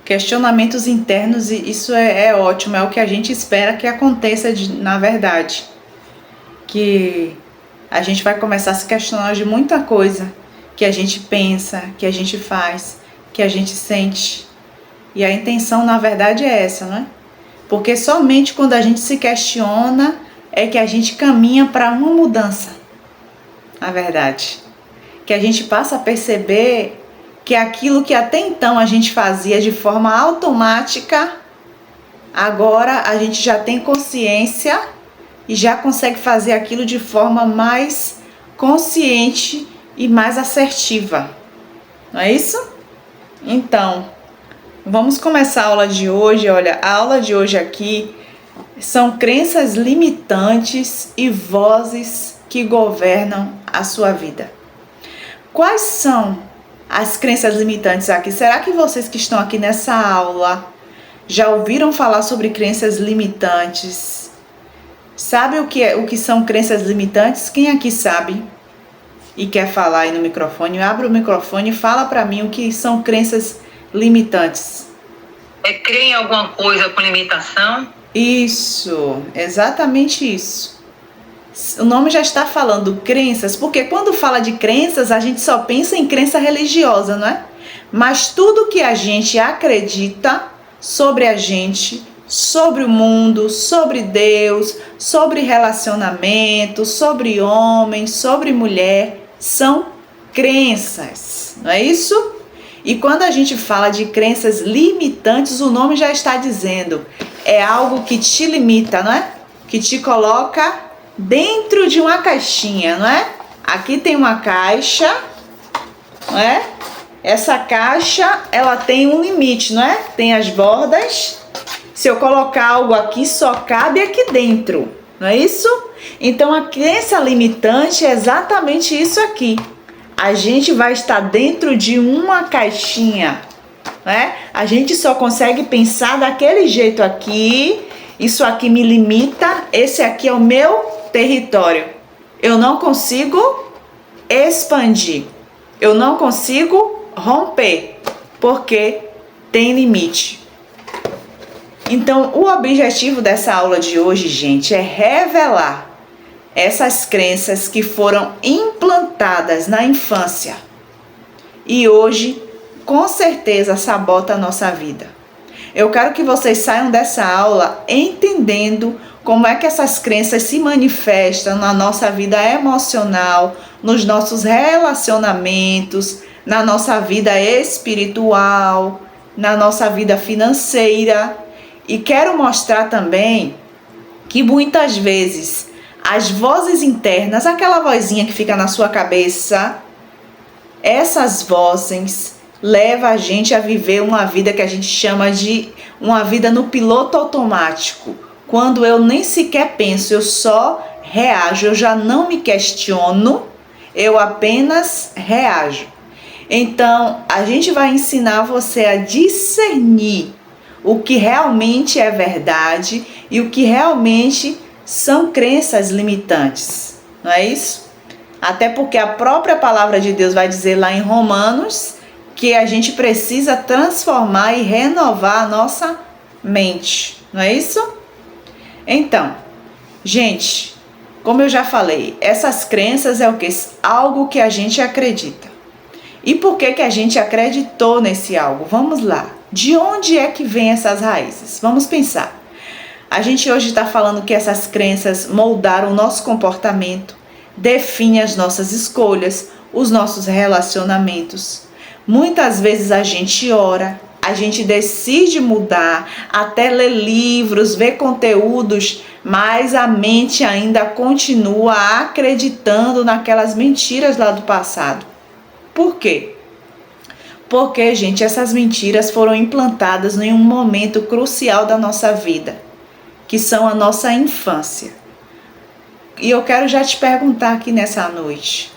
Questionamentos internos, e isso é ótimo, é o que a gente espera que aconteça na verdade. Que a gente vai começar a se questionar de muita coisa que a gente pensa, que a gente faz, que a gente sente. E a intenção, na verdade, é essa, não é? Porque somente quando a gente se questiona é que a gente caminha para uma mudança, na verdade. Que a gente passa a perceber que aquilo que até então a gente fazia de forma automática, agora a gente já tem consciência e já consegue fazer aquilo de forma mais consciente e mais assertiva. Não é isso? Então, vamos começar a aula de hoje. Olha, a aula de hoje aqui são crenças limitantes e vozes que governam a sua vida. Quais são as crenças limitantes aqui? Será que vocês que estão aqui nessa aula já ouviram falar sobre crenças limitantes? Sabe o que são crenças limitantes? Quem aqui sabe e quer falar aí no microfone? Abre o microfone e fala para mim o que são crenças limitantes. Crer em alguma coisa com limitação? Isso, exatamente isso. O nome já está falando crenças, porque quando fala de crenças, a gente só pensa em crença religiosa, não é? Mas tudo que a gente acredita sobre a gente, sobre o mundo, sobre Deus, sobre relacionamento, sobre homem, sobre mulher, são crenças, não é isso? E quando a gente fala de crenças limitantes, o nome já está dizendo, é algo que te limita, não é? Que te coloca dentro de uma caixinha, não é? Aqui tem uma caixa, não é? Essa caixa, ela tem um limite, não é? Tem as bordas. Se eu colocar algo aqui, só cabe aqui dentro, não é isso? Então, a crença limitante é exatamente isso aqui. A gente vai estar dentro de uma caixinha, né? A gente só consegue pensar daquele jeito aqui. Isso aqui me limita, esse aqui é o meu território. Eu não consigo expandir, eu não consigo romper, porque tem limite. Então, o objetivo dessa aula de hoje, gente, é revelar essas crenças que foram implantadas na infância e hoje, com certeza, sabota a nossa vida. Eu quero que vocês saiam dessa aula entendendo como é que essas crenças se manifestam na nossa vida emocional, nos nossos relacionamentos, na nossa vida espiritual, na nossa vida financeira. E quero mostrar também que muitas vezes as vozes internas, aquela vozinha que fica na sua cabeça, essas vozes levam a gente a viver uma vida que a gente chama de uma vida no piloto automático. Quando eu nem sequer penso, eu só reajo, eu já não me questiono, eu apenas reajo. Então, a gente vai ensinar você a discernir o que realmente é verdade e o que realmente são crenças limitantes, não é isso? Até porque a própria palavra de Deus vai dizer lá em Romanos que a gente precisa transformar e renovar a nossa mente, não é isso? Então, gente, como eu já falei, essas crenças é o que? Algo que a gente acredita. E por que a gente acreditou nesse algo? Vamos lá. De onde é que vem essas raízes? Vamos pensar. A gente hoje está falando que essas crenças moldaram o nosso comportamento, definem as nossas escolhas, os nossos relacionamentos. Muitas vezes a gente ora, a gente decide mudar, até ler livros, ver conteúdos, mas a mente ainda continua acreditando naquelas mentiras lá do passado. Por quê? Porque, gente, essas mentiras foram implantadas em um momento crucial da nossa vida, que são a nossa infância. E eu quero já te perguntar aqui nessa noite,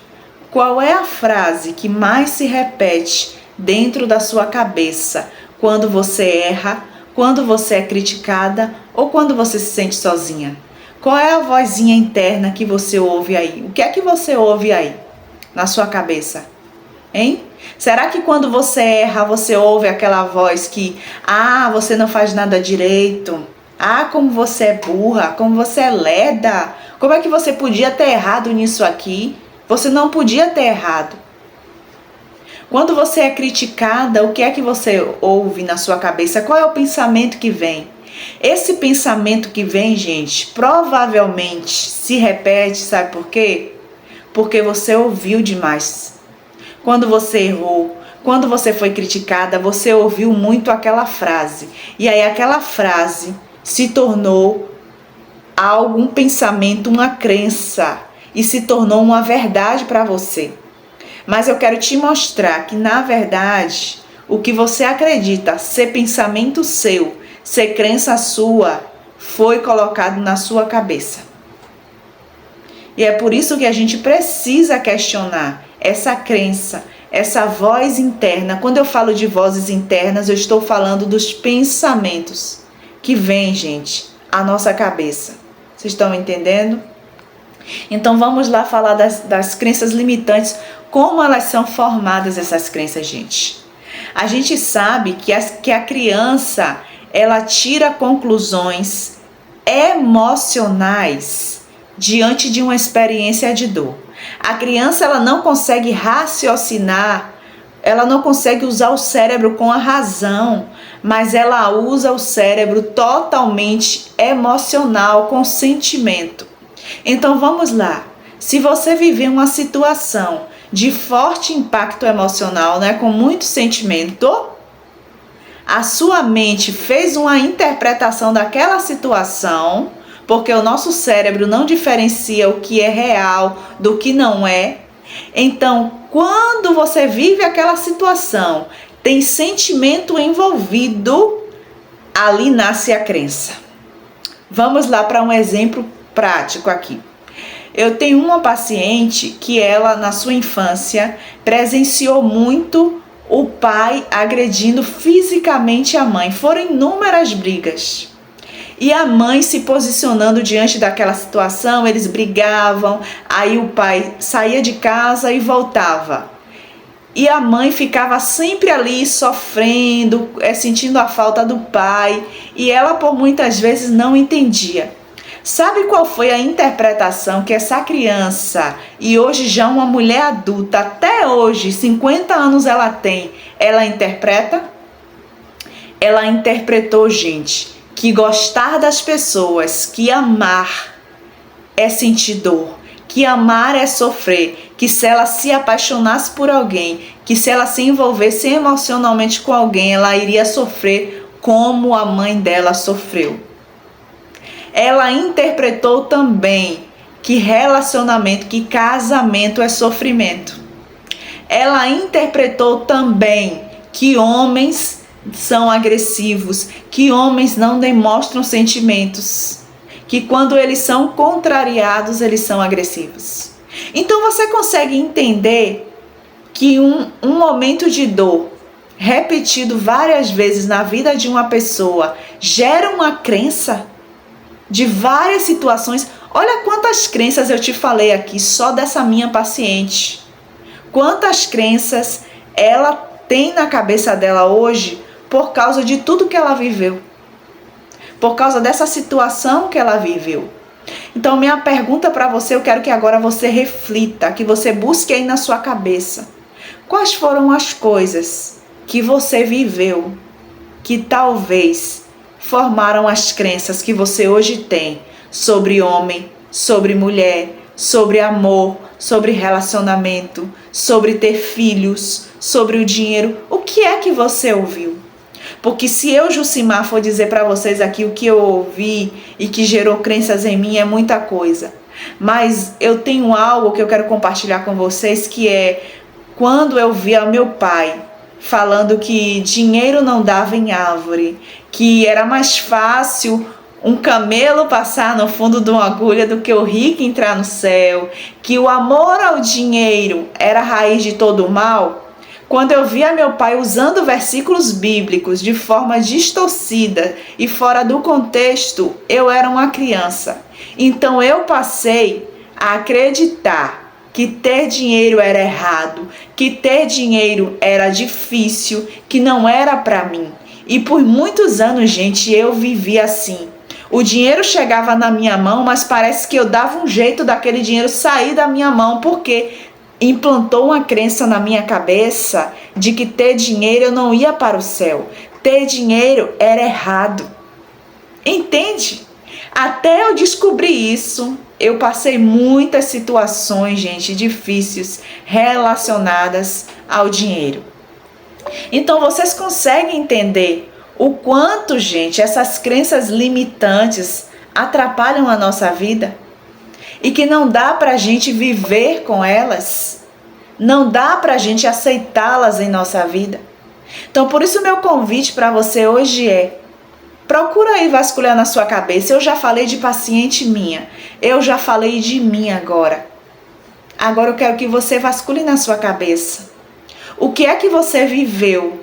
qual é a frase que mais se repete dentro da sua cabeça quando você erra, quando você é criticada ou quando você se sente sozinha? Qual é a vozinha interna que você ouve aí? O que é que você ouve aí na sua cabeça? Hein? Será que quando você erra, você ouve aquela voz que, você não faz nada direito? Como você é burra, como você é lerda. Como é que você podia ter errado nisso aqui? Você não podia ter errado. Quando você é criticada, o que é que você ouve na sua cabeça? Qual é o pensamento que vem? Esse pensamento que vem, gente, provavelmente se repete, sabe por quê? Porque você ouviu demais. Quando você errou, quando você foi criticada, você ouviu muito aquela frase. E aí aquela frase se tornou um pensamento, uma crença, e se tornou uma verdade para você. Mas eu quero te mostrar que, na verdade, o que você acredita ser pensamento seu, ser crença sua, foi colocado na sua cabeça. E é por isso que a gente precisa questionar essa crença, essa voz interna. Quando eu falo de vozes internas, eu estou falando dos pensamentos que vêm, gente, à nossa cabeça. Vocês estão entendendo? Então vamos lá falar das crenças limitantes, como elas são formadas, essas crenças, gente. A gente sabe que a criança, ela tira conclusões emocionais diante de uma experiência de dor. A criança, ela não consegue raciocinar, ela não consegue usar o cérebro com a razão, mas ela usa o cérebro totalmente emocional, com sentimento. Então vamos lá. Se você viver uma situação de forte impacto emocional, né, com muito sentimento, a sua mente fez uma interpretação daquela situação, porque o nosso cérebro não diferencia o que é real do que não é. Então, quando você vive aquela situação, tem sentimento envolvido, ali nasce a crença. Vamos lá para um exemplo prático aqui. Eu tenho uma paciente que ela, na sua infância, presenciou muito o pai agredindo fisicamente a mãe. Foram inúmeras brigas. E a mãe se posicionando diante daquela situação, eles brigavam, aí o pai saía de casa e voltava. E a mãe ficava sempre ali sofrendo, sentindo a falta do pai, e ela por muitas vezes não entendia. Sabe qual foi a interpretação que essa criança, e hoje já uma mulher adulta, até hoje, 50 anos ela interpreta? Ela interpretou, gente, que gostar das pessoas, que amar é sentir dor, que amar é sofrer, que se ela se apaixonasse por alguém, que se ela se envolvesse emocionalmente com alguém, ela iria sofrer como a mãe dela sofreu. Ela interpretou também que relacionamento, que casamento é sofrimento. Ela interpretou também que homens são agressivos, que homens não demonstram sentimentos, que quando eles são contrariados, eles são agressivos. Então você consegue entender que um momento de dor repetido várias vezes na vida de uma pessoa gera uma crença de várias situações. Olha quantas crenças eu te falei aqui só dessa minha paciente. Quantas crenças ela tem na cabeça dela hoje por causa de tudo que ela viveu. Por causa dessa situação que ela viveu. Então minha pergunta para você, eu quero que agora você reflita, que você busque aí na sua cabeça. Quais foram as coisas que você viveu que talvez formaram as crenças que você hoje tem sobre homem, sobre mulher, sobre amor, sobre relacionamento, sobre ter filhos, sobre o dinheiro? O que é que você ouviu? Porque se eu, Jucimar, for dizer para vocês aqui o que eu ouvi e que gerou crenças em mim, é muita coisa. Mas eu tenho algo que eu quero compartilhar com vocês, que é quando eu via meu pai falando que dinheiro não dava em árvore, que era mais fácil um camelo passar no fundo de uma agulha do que o rico entrar no céu, que o amor ao dinheiro era a raiz de todo o mal. Quando eu via meu pai usando versículos bíblicos de forma distorcida e fora do contexto, eu era uma criança. Então eu passei a acreditar que ter dinheiro era errado, que ter dinheiro era difícil, que não era para mim. E por muitos anos, gente, eu vivi assim. O dinheiro chegava na minha mão, mas parece que eu dava um jeito daquele dinheiro sair da minha mão, porque implantou uma crença na minha cabeça de que ter dinheiro eu não ia para o céu. Ter dinheiro era errado. Entende? Até eu descobrir isso, eu passei muitas situações, gente, difíceis relacionadas ao dinheiro. Então, vocês conseguem entender o quanto, gente, essas crenças limitantes atrapalham a nossa vida? E que não dá para a gente viver com elas? Não dá para a gente aceitá-las em nossa vida? Então, por isso, meu convite para você hoje é: procura aí vasculhar na sua cabeça. Eu já falei de paciente minha. Eu já falei de mim agora. Agora eu quero que você vasculhe na sua cabeça. O que é que você viveu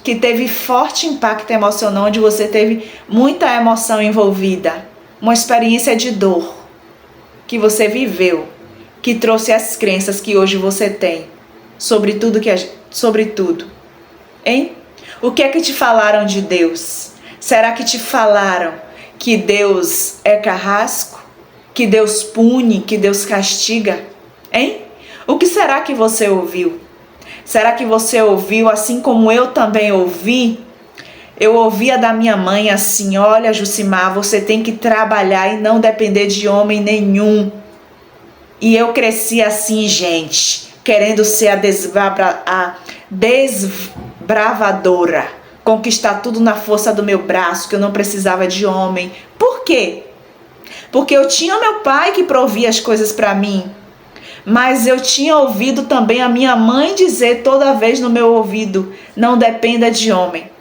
que teve forte impacto emocional, onde você teve muita emoção envolvida? Uma experiência de dor que você viveu, que trouxe as crenças que hoje você tem sobre tudo, hein? O que é que te falaram de Deus? Será que te falaram que Deus é carrasco? Que Deus pune? Que Deus castiga? Hein? O que será que você ouviu? Será que você ouviu assim como eu também ouvi? Eu ouvia da minha mãe assim: olha, Jucimar, você tem que trabalhar e não depender de homem nenhum. E eu cresci assim, gente, querendo ser a desbravadora, conquistar tudo na força do meu braço, que eu não precisava de homem. Por quê? Porque eu tinha meu pai que provia as coisas para mim, mas eu tinha ouvido também a minha mãe dizer toda vez no meu ouvido: não dependa de homem.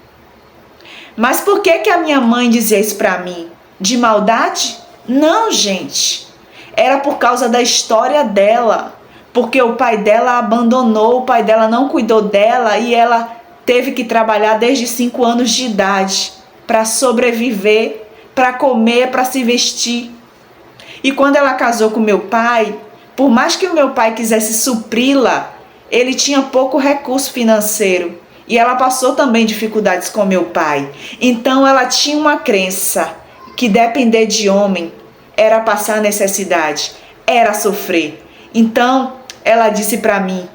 Mas por que a minha mãe dizia isso para mim? De maldade? Não, gente. Era por causa da história dela, porque o pai dela a abandonou, o pai dela não cuidou dela e ela teve que trabalhar desde 5 anos de idade para sobreviver, para comer, para se vestir. E quando ela casou com meu pai, por mais que o meu pai quisesse supri-la, ele tinha pouco recurso financeiro e ela passou também dificuldades com meu pai. Então ela tinha uma crença que depender de homem era passar necessidade, era sofrer. Então ela disse para mim,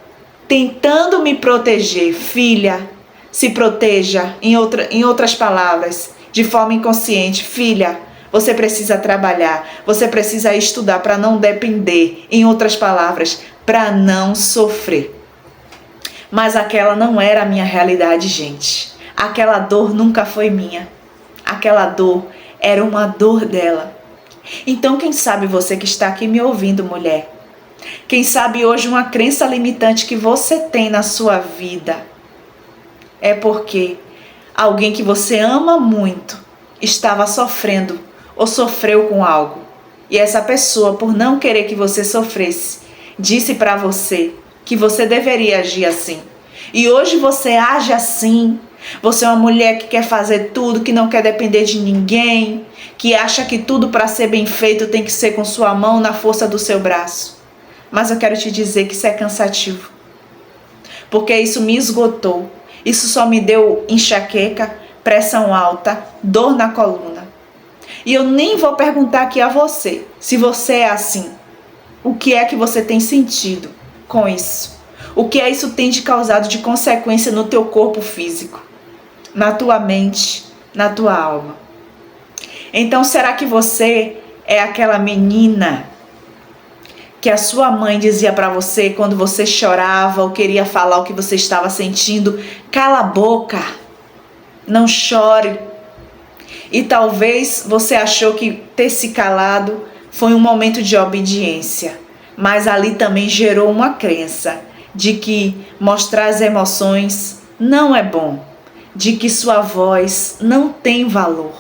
tentando me proteger: filha, se proteja. Em outras palavras, de forma inconsciente: filha, você precisa trabalhar, você precisa estudar para não depender. Em outras palavras, para não sofrer. Mas aquela não era a minha realidade, gente. Aquela dor nunca foi minha. Aquela dor era uma dor dela. Então, quem sabe você que está aqui me ouvindo, mulher, quem sabe hoje uma crença limitante que você tem na sua vida é porque alguém que você ama muito estava sofrendo ou sofreu com algo. E essa pessoa, por não querer que você sofresse, disse para você que você deveria agir assim. E hoje você age assim. Você é uma mulher que quer fazer tudo, que não quer depender de ninguém, que acha que tudo para ser bem feito tem que ser com sua mão, na força do seu braço. Mas eu quero te dizer que isso é cansativo. Porque isso me esgotou. Isso só me deu enxaqueca, pressão alta, dor na coluna. E eu nem vou perguntar aqui a você, se você é assim. O que é que você tem sentido com isso? O que isso tem de causado de consequência no teu corpo físico, na tua mente, na tua alma? Então, será que você é aquela menina que a sua mãe dizia para você quando você chorava ou queria falar o que você estava sentindo: cala a boca, não chore? E talvez você achou que ter se calado foi um momento de obediência, mas ali também gerou uma crença de que mostrar as emoções não é bom, de que sua voz não tem valor.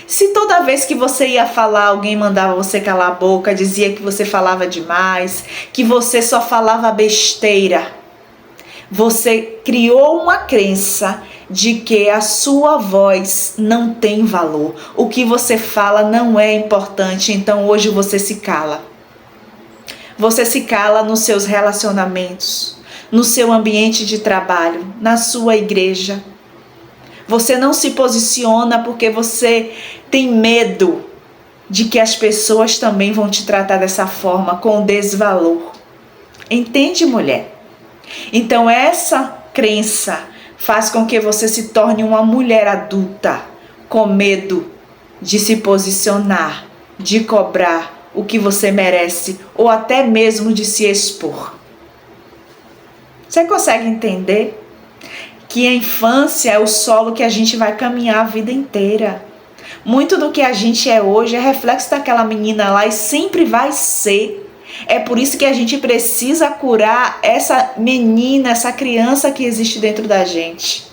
Se toda vez que você ia falar, alguém mandava você calar a boca, dizia que você falava demais, que você só falava besteira, você criou uma crença de que a sua voz não tem valor. O que você fala não é importante, então hoje você se cala. Você se cala nos seus relacionamentos, no seu ambiente de trabalho, na sua igreja. Você não se posiciona porque você tem medo de que as pessoas também vão te tratar dessa forma, com desvalor. Entende, mulher? Então essa crença faz com que você se torne uma mulher adulta, com medo de se posicionar, de cobrar o que você merece ou até mesmo de se expor. Você consegue entender que a infância é o solo que a gente vai caminhar a vida inteira? Muito do que a gente é hoje é reflexo daquela menina lá e sempre vai ser. É por isso que a gente precisa curar essa menina, essa criança que existe dentro da gente.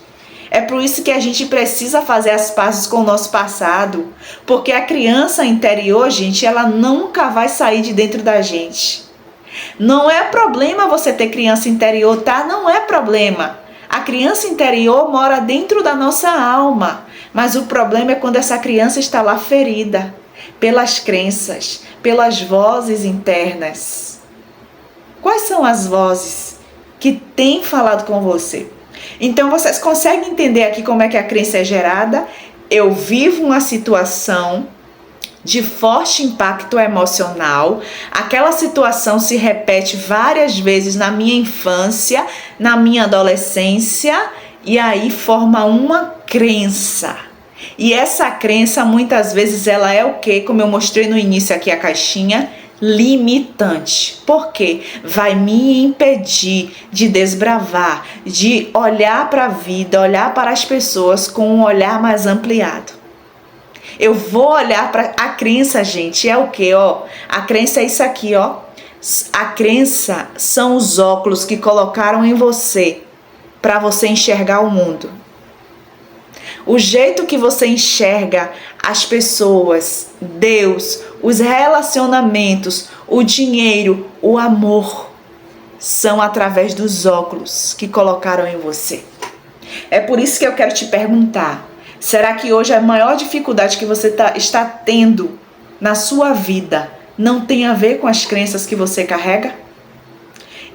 É por isso que a gente precisa fazer as pazes com o nosso passado. Porque a criança interior, gente, ela nunca vai sair de dentro da gente. Não é problema você ter criança interior, tá? Não é problema. A criança interior mora dentro da nossa alma. Mas o problema é quando essa criança está lá ferida pelas crenças, pelas vozes internas. Quais são as vozes que têm falado com você? Então vocês conseguem entender aqui como é que a crença é gerada? Eu vivo uma situação de forte impacto emocional. Aquela situação se repete várias vezes na minha infância, na minha adolescência, e aí forma uma crença. E essa crença muitas vezes ela é o quê? Como eu mostrei no início aqui a caixinha, limitante. Por quê? Vai me impedir de desbravar, de olhar para a vida, olhar para as pessoas com um olhar mais ampliado. Eu vou olhar para a crença, gente, é o quê? A crença é isso aqui, A crença são os óculos que colocaram em você para você enxergar o mundo. O jeito que você enxerga as pessoas, Deus, os relacionamentos, o dinheiro, o amor, são através dos óculos que colocaram em você. É por isso que eu quero te perguntar, será que hoje a maior dificuldade que você está tendo na sua vida não tem a ver com as crenças que você carrega?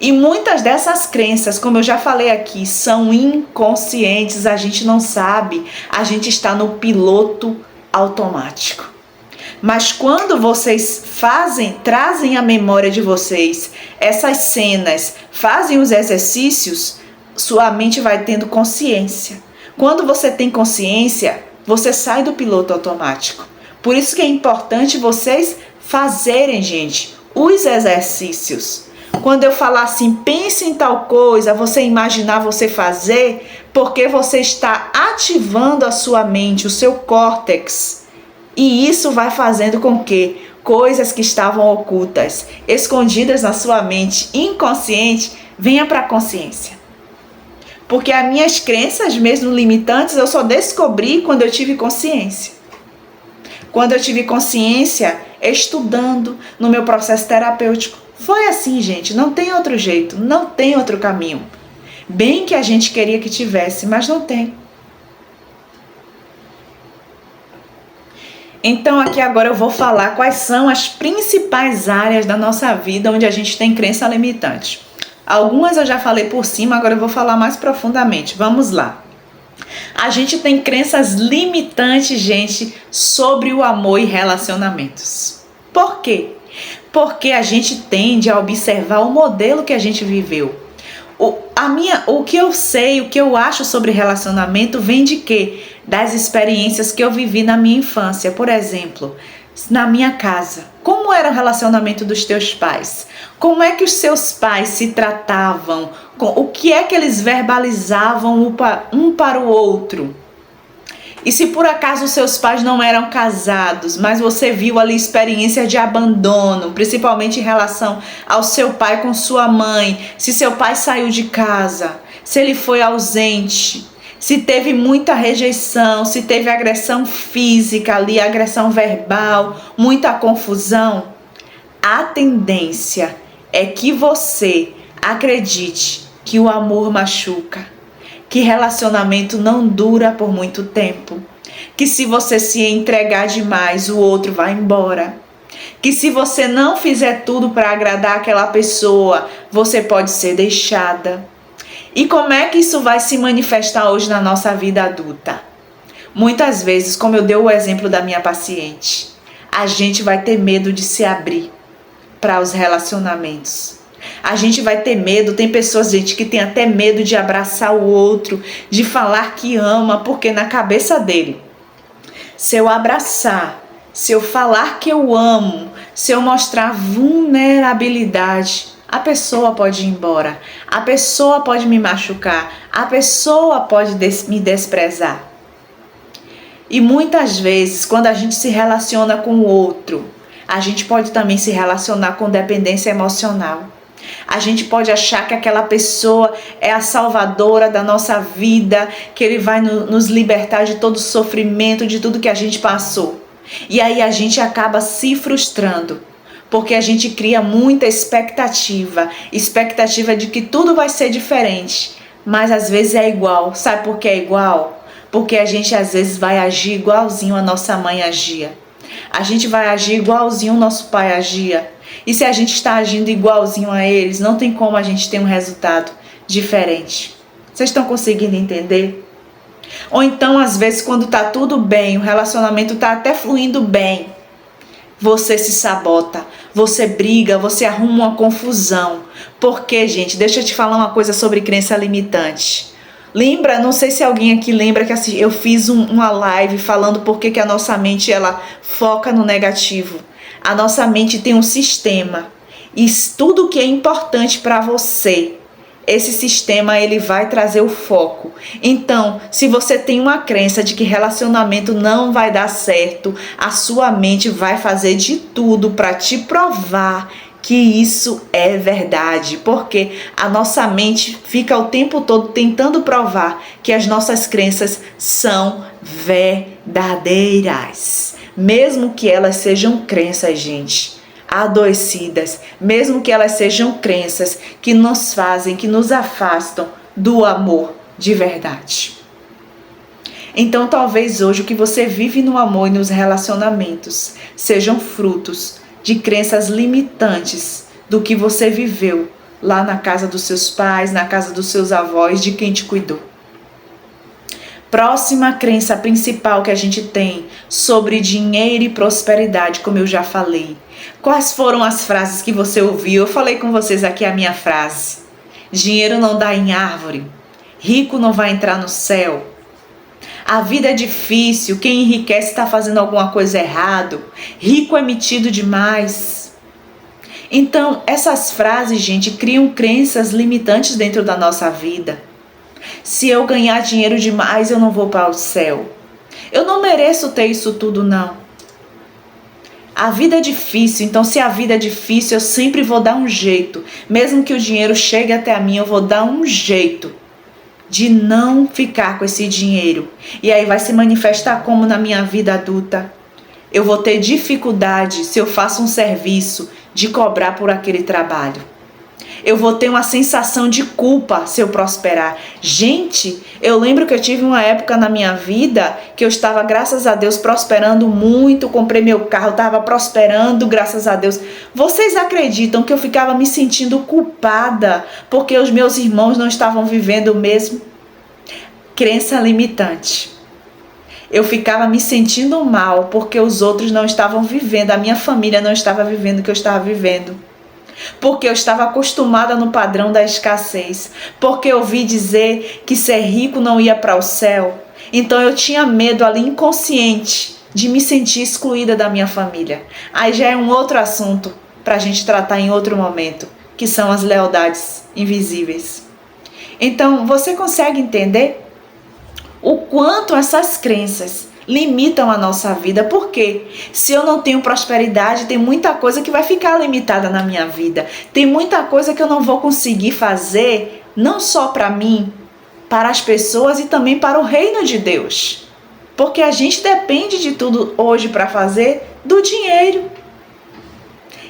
E muitas dessas crenças, como eu já falei aqui, são inconscientes, a gente não sabe, a gente está no piloto automático. Mas quando vocês trazem à memória de vocês essas cenas, fazem os exercícios, sua mente vai tendo consciência. Quando você tem consciência, você sai do piloto automático. Por isso que é importante vocês fazerem, gente, os exercícios. Quando eu falar assim, pense em tal coisa, você imaginar você fazer, porque você está ativando a sua mente, o seu córtex. E isso vai fazendo com que coisas que estavam ocultas, escondidas na sua mente inconsciente, venham para a consciência. Porque as minhas crenças mesmo limitantes, eu só descobri quando eu tive consciência. Quando eu tive consciência, estudando no meu processo terapêutico. Foi assim, gente, não tem outro jeito, não tem outro caminho. Bem que a gente queria que tivesse, mas não tem. Então aqui agora eu vou falar quais são as principais áreas da nossa vida onde a gente tem crença limitante. Algumas eu já falei por cima, agora eu vou falar mais profundamente. Vamos lá. A gente tem crenças limitantes, gente, sobre o amor e relacionamentos. Por quê? Porque a gente tende a observar o modelo que a gente viveu. O que eu sei, o que eu acho sobre relacionamento vem de quê? Das experiências que eu vivi na minha infância. Por exemplo, na minha casa. Como era o relacionamento dos teus pais? Como é que os seus pais se tratavam? O que é que eles verbalizavam um para o outro? E se por acaso os seus pais não eram casados, mas você viu ali experiências de abandono, principalmente em relação ao seu pai com sua mãe, se seu pai saiu de casa, se ele foi ausente, se teve muita rejeição, se teve agressão física ali, agressão verbal, muita confusão, a tendência é que você acredite que o amor machuca, que relacionamento não dura por muito tempo, que se você se entregar demais, o outro vai embora, Que se você não fizer tudo para agradar aquela pessoa, você pode ser deixada. E como é que isso vai se manifestar hoje na nossa vida adulta? Muitas vezes, como eu dei o exemplo da minha paciente, a gente vai ter medo de se abrir para os relacionamentos. A gente vai ter medo, tem pessoas, gente, que tem até medo de abraçar o outro, de falar que ama, porque na cabeça dele, se eu abraçar, se eu falar que eu amo, se eu mostrar vulnerabilidade, a pessoa pode ir embora, a pessoa pode me machucar, a pessoa pode me desprezar. E muitas vezes, quando a gente se relaciona com o outro, a gente pode também se relacionar com dependência emocional. A gente pode achar que aquela pessoa é a salvadora da nossa vida, que ele vai nos libertar de todo o sofrimento, de tudo que a gente passou. E aí a gente acaba se frustrando, porque a gente cria muita expectativa de que tudo vai ser diferente, mas às vezes é igual. Sabe por que é igual? Porque a gente às vezes vai agir igualzinho a nossa mãe agia. A gente vai agir igualzinho o nosso pai agia. E se a gente está agindo igualzinho a eles, não tem como a gente ter um resultado diferente. Vocês estão conseguindo entender? Ou então, às vezes, quando está tudo bem, o relacionamento está até fluindo bem, você se sabota, você briga, você arruma uma confusão. Porque, gente, deixa eu te falar uma coisa sobre crença limitante. Lembra, não sei se alguém aqui lembra que eu fiz uma live falando por que a nossa mente ela foca no negativo. A nossa mente tem um sistema e tudo que é importante para você, esse sistema ele vai trazer o foco. Então, se você tem uma crença de que relacionamento não vai dar certo, a sua mente vai fazer de tudo para te provar que isso é verdade, porque a nossa mente fica o tempo todo tentando provar que as nossas crenças são verdadeiras, mesmo que elas sejam crenças, gente, adoecidas, mesmo que elas sejam crenças que nos fazem, que nos afastam do amor de verdade. Então, talvez hoje o que você vive no amor e nos relacionamentos sejam frutos de crenças limitantes do que você viveu lá na casa dos seus pais, na casa dos seus avós, de quem te cuidou. Próxima crença principal que a gente tem sobre dinheiro e prosperidade, como eu já falei. Quais foram as frases que você ouviu? Eu falei com vocês aqui a minha frase. Dinheiro não dá em árvore. Rico não vai entrar no céu. A vida é difícil, quem enriquece está fazendo alguma coisa errado. Rico é metido demais. Então, essas frases, gente, criam crenças limitantes dentro da nossa vida. Se eu ganhar dinheiro demais, eu não vou para o céu. Eu não mereço ter isso tudo, não. A vida é difícil, então se a vida é difícil, eu sempre vou dar um jeito. Mesmo que o dinheiro chegue até a mim, eu vou dar um jeito de não ficar com esse dinheiro. E aí vai se manifestar como na minha vida adulta. Eu vou ter dificuldade se eu faço um serviço de cobrar por aquele trabalho. Eu vou ter uma sensação de culpa se eu prosperar. Gente, eu lembro que eu tive uma época na minha vida que eu estava, graças a Deus, prosperando muito. Comprei meu carro, estava prosperando, graças a Deus. Vocês acreditam que eu ficava me sentindo culpada porque os meus irmãos não estavam vivendo o mesmo? Crença limitante. Eu ficava me sentindo mal porque os outros não estavam vivendo, a minha família não estava vivendo o que eu estava vivendo. Porque eu estava acostumada no padrão da escassez, porque eu ouvi dizer que ser rico não ia para o céu, então eu tinha medo ali inconsciente de me sentir excluída da minha família. Aí já é um outro assunto para a gente tratar em outro momento, que são as lealdades invisíveis. Então, você consegue entender o quanto essas crenças limitam a nossa vida? Porque se eu não tenho prosperidade, tem muita coisa que vai ficar limitada na minha vida. Tem muita coisa que eu não vou conseguir fazer, não só para mim, para as pessoas e também para o reino de Deus. Porque a gente depende de tudo hoje para fazer do dinheiro.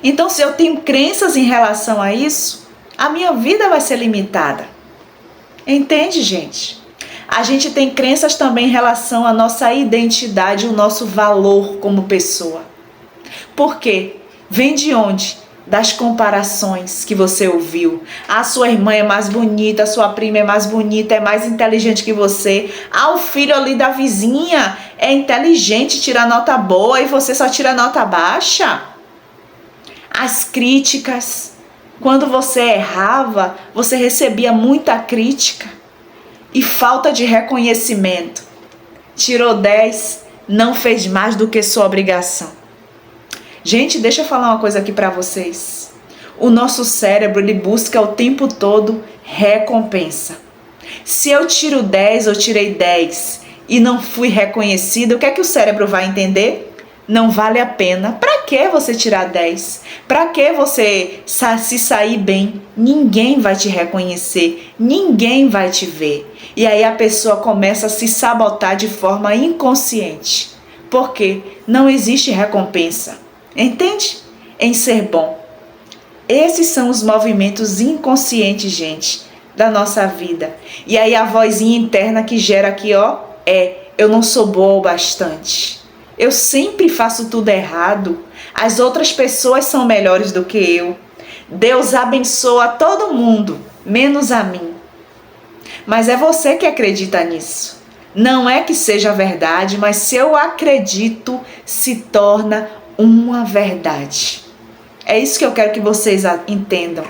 Então, se eu tenho crenças em relação a isso, a minha vida vai ser limitada. Entende, gente? A gente tem crenças também em relação à nossa identidade, o nosso valor como pessoa. Por quê? Vem de onde? Das comparações que você ouviu. A sua irmã é mais bonita, a sua prima é mais bonita, é mais inteligente que você. O filho ali da vizinha é inteligente, tira nota boa e você só tira nota baixa. As críticas. Quando você errava, você recebia muita crítica e falta de reconhecimento. Tirou 10, não fez mais do que sua obrigação. Gente, deixa eu falar uma coisa aqui para vocês. O nosso cérebro, ele busca o tempo todo recompensa. Se eu tiro 10 ou tirei 10 e não fui reconhecido, o que é que o cérebro vai entender? Não vale a pena. Para que você tirar 10? Para que você se sair bem? Ninguém vai te reconhecer, ninguém vai te ver. E aí a pessoa começa a se sabotar de forma inconsciente. Porque não existe recompensa. Entende? Em ser bom. Esses são os movimentos inconscientes, gente, da nossa vida. E aí a vozinha interna que gera aqui, eu não sou boa o bastante. Eu sempre faço tudo errado. As outras pessoas são melhores do que eu. Deus abençoa todo mundo, menos a mim. Mas é você que acredita nisso. Não é que seja verdade, mas se eu acredito, se torna uma verdade. É isso que eu quero que vocês entendam.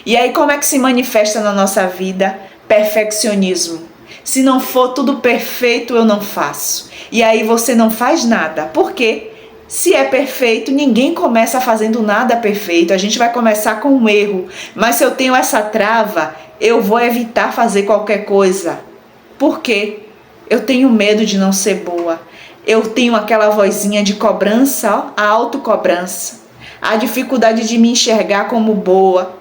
E aí como é que se manifesta na nossa vida? Perfeccionismo. Se não for tudo perfeito, eu não faço. E aí você não faz nada. Por quê? Se é perfeito, ninguém começa fazendo nada perfeito. A gente vai começar com um erro. Mas se eu tenho essa trava, eu vou evitar fazer qualquer coisa. Por quê? Eu tenho medo de não ser boa. Eu tenho aquela vozinha de cobrança, a autocobrança. A dificuldade de me enxergar como boa.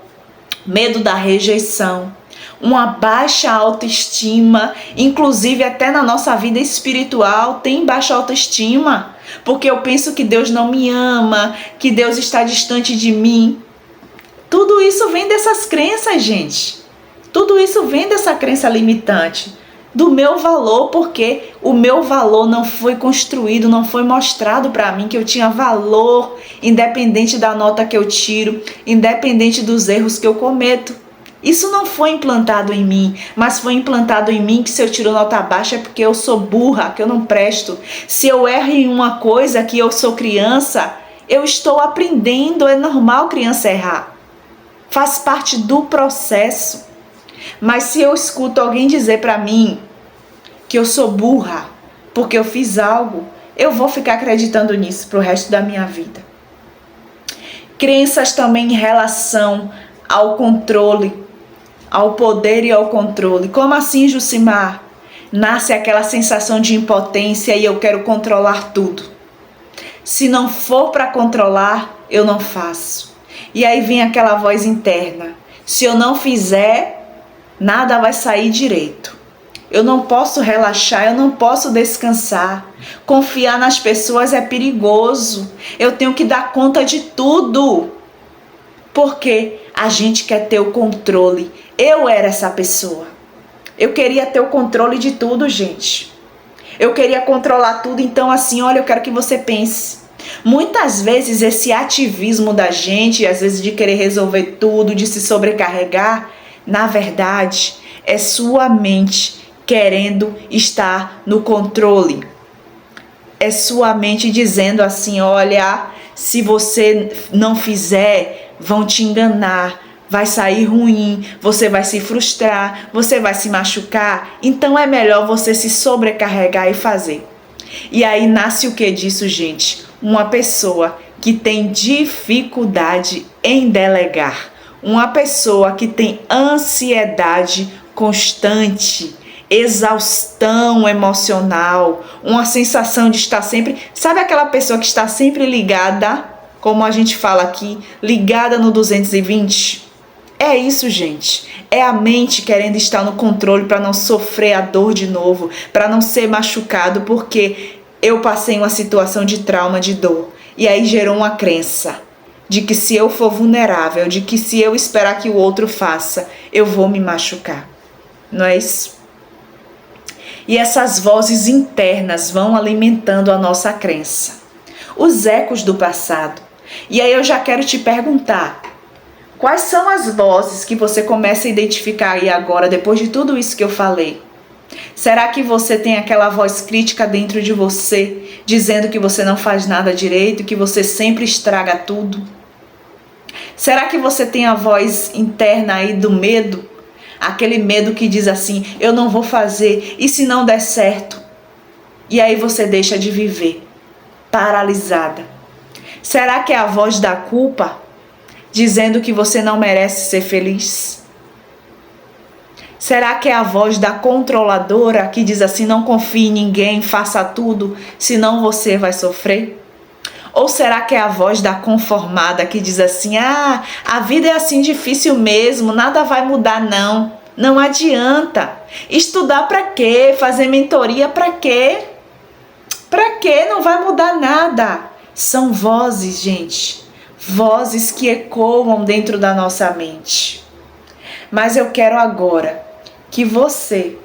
Medo da rejeição. Uma baixa autoestima. Inclusive até na nossa vida espiritual tem baixa autoestima. Porque eu penso que Deus não me ama, que Deus está distante de mim. Tudo isso vem dessas crenças, gente. Tudo isso vem dessa crença limitante. Do meu valor, porque o meu valor não foi construído, não foi mostrado para mim que eu tinha valor, independente da nota que eu tiro, independente dos erros que eu cometo. Isso não foi implantado em mim, mas foi implantado em mim que se eu tiro nota baixa é porque eu sou burra, que eu não presto. Se eu erro em uma coisa, que eu sou criança, eu estou aprendendo, é normal criança errar. Faz parte do processo. Mas se eu escuto alguém dizer para mim que eu sou burra porque eu fiz algo, eu vou ficar acreditando nisso pro resto da minha vida. Crenças também em relação ao controle, ao poder e ao controle. Como assim, Jucimar? Nasce aquela sensação de impotência e eu quero controlar tudo. Se não for para controlar, eu não faço. E aí vem aquela voz interna. Se eu não fizer, nada vai sair direito. Eu não posso relaxar, eu não posso descansar. Confiar nas pessoas é perigoso. Eu tenho que dar conta de tudo. Porque a gente quer ter o controle. Eu era essa pessoa. Eu queria ter o controle de tudo, gente. Eu queria controlar tudo, então assim, olha, eu quero que você pense. Muitas vezes esse ativismo da gente, às vezes de querer resolver tudo, de se sobrecarregar, na verdade, é sua mente querendo estar no controle. É sua mente dizendo assim, olha, se você não fizer, vão te enganar, vai sair ruim, você vai se frustrar, você vai se machucar, então é melhor você se sobrecarregar e fazer. E aí nasce o que disso, gente? Uma pessoa que tem dificuldade em delegar. Uma pessoa que tem ansiedade constante, exaustão emocional, uma sensação de estar sempre... Sabe aquela pessoa que está sempre ligada, como a gente fala aqui, ligada no 220? É isso, gente. É a mente querendo estar no controle para não sofrer a dor de novo, para não ser machucado, porque eu passei uma situação de trauma, de dor. E aí gerou uma crença de que se eu for vulnerável, de que se eu esperar que o outro faça, eu vou me machucar. Não é isso? E essas vozes internas vão alimentando a nossa crença. Os ecos do passado. E aí eu já quero te perguntar, quais são as vozes que você começa a identificar aí agora, depois de tudo isso que eu falei? Será que você tem aquela voz crítica dentro de você, dizendo que você não faz nada direito, que você sempre estraga tudo? Será que você tem a voz interna aí do medo? Aquele medo que diz assim, eu não vou fazer, e se não der certo? E aí você deixa de viver, paralisada. Será que é a voz da culpa, dizendo que você não merece ser feliz? Será que é a voz da controladora que diz assim, não confie em ninguém, faça tudo, senão você vai sofrer? Ou será que é a voz da conformada que diz assim, a vida é assim difícil mesmo, nada vai mudar não, não adianta. Estudar para quê? Fazer mentoria para quê? Para quê? Não vai mudar nada. São vozes, gente, vozes que ecoam dentro da nossa mente. Mas eu quero agora que você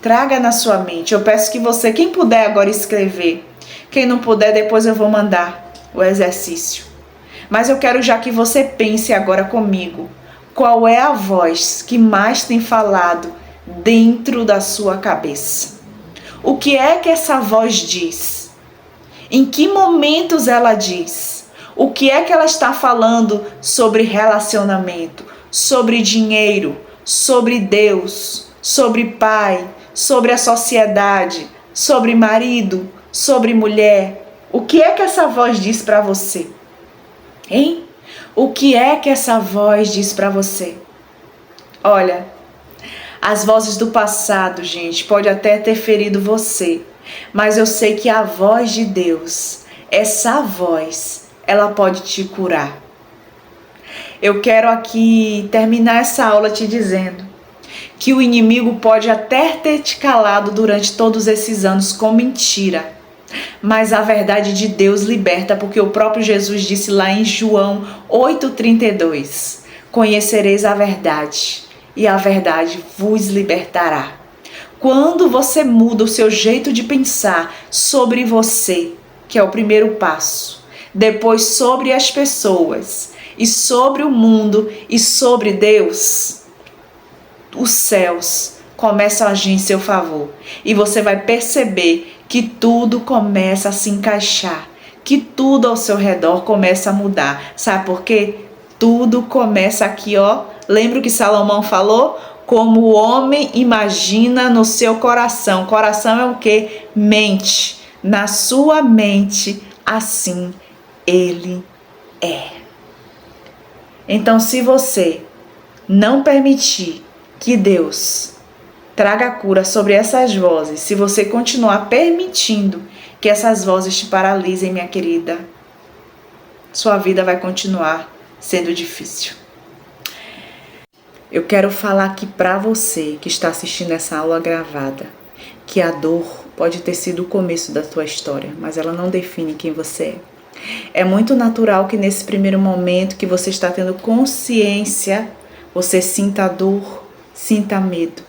traga na sua mente, eu peço que você, quem puder agora escrever, quem não puder depois eu vou mandar o exercício. Mas eu quero já que você pense agora comigo, qual é a voz que mais tem falado dentro da sua cabeça? O que é que essa voz diz? Em que momentos ela diz? O que é que ela está falando sobre relacionamento, sobre dinheiro, sobre Deus, sobre pai, sobre a sociedade, sobre marido, sobre mulher? O que é que essa voz diz para você? Hein? O que é que essa voz diz para você? Olha, as vozes do passado, gente, pode até ter ferido você, mas eu sei que a voz de Deus, essa voz, ela pode te curar. Eu quero aqui terminar essa aula te dizendo que o inimigo pode até ter te calado durante todos esses anos com mentira, mas a verdade de Deus liberta, porque o próprio Jesus disse lá em João 8,32, conhecereis a verdade e a verdade vos libertará. Quando você muda o seu jeito de pensar sobre você, que é o primeiro passo, depois sobre as pessoas, e sobre o mundo e sobre Deus, os céus começam a agir em seu favor. E você vai perceber que tudo começa a se encaixar, que tudo ao seu redor começa a mudar. Sabe por quê? Tudo começa aqui, ó. Lembra o que Salomão falou? Como o homem imagina no seu coração. Coração é o quê? Mente. Na sua mente, assim ele é. Então, se você não permitir que Deus traga cura sobre essas vozes, se você continuar permitindo que essas vozes te paralisem, minha querida, sua vida vai continuar sendo difícil. Eu quero falar aqui para você que está assistindo essa aula gravada, que a dor pode ter sido o começo da tua história, mas ela não define quem você é. É muito natural que nesse primeiro momento que você está tendo consciência, você sinta dor, sinta medo,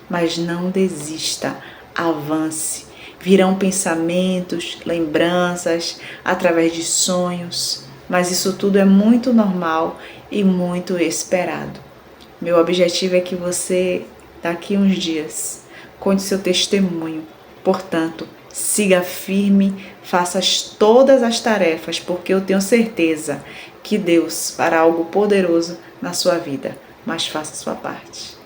mas não desista, avance. Virão pensamentos, lembranças, através de sonhos, mas isso tudo é muito normal e muito esperado. Meu objetivo é que você, daqui uns dias, conte seu testemunho. Portanto, siga firme, faça todas as tarefas, porque eu tenho certeza que Deus fará algo poderoso na sua vida, mas faça a sua parte.